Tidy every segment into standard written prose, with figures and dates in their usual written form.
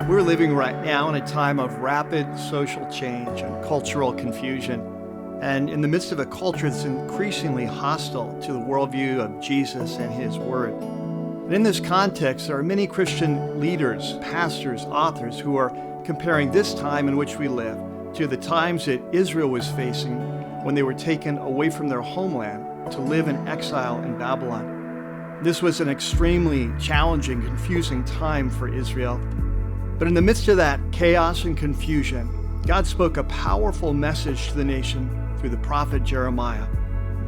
We're living right now in a time of rapid social change and cultural confusion. And in the midst of a culture that's increasingly hostile to the worldview of Jesus and his word. And in this context, there are many Christian leaders, pastors, authors who are comparing this time in which we live to the times that Israel was facing when they were taken away from their homeland to live in exile in Babylon. This was an extremely challenging, confusing time for Israel. But in the midst of that chaos and confusion, God spoke a powerful message to the nation through the prophet Jeremiah.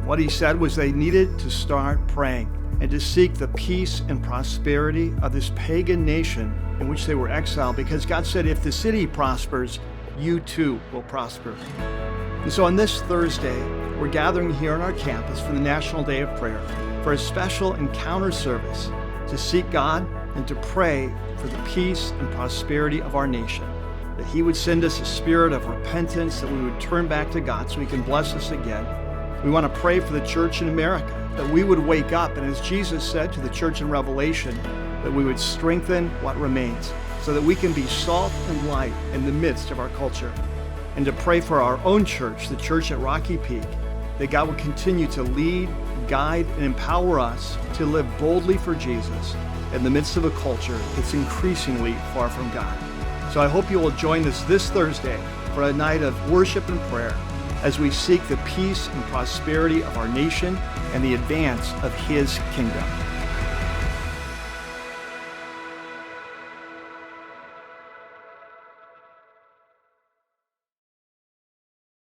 What he said was they needed to start praying and to seek the peace and prosperity of this pagan nation in which they were exiled, because God said, if the city prospers, you too will prosper. And so on this Thursday, we're gathering here on our campus for the National Day of Prayer for a special encounter service to seek God and to pray for the peace and prosperity of our nation, that he would send us a spirit of repentance, that we would turn back to God so he can bless us again. We want to pray for the church in America, that we would wake up, and as Jesus said to the church in Revelation, that we would strengthen what remains so that we can be salt and light in the midst of our culture. And to pray for our own church, the church at Rocky Peak, that God would continue to lead, guide, and empower us to live boldly for Jesus in the midst of a culture that's increasingly far from God. So I hope you will join us this Thursday for a night of worship and prayer as we seek the peace and prosperity of our nation and the advance of his kingdom.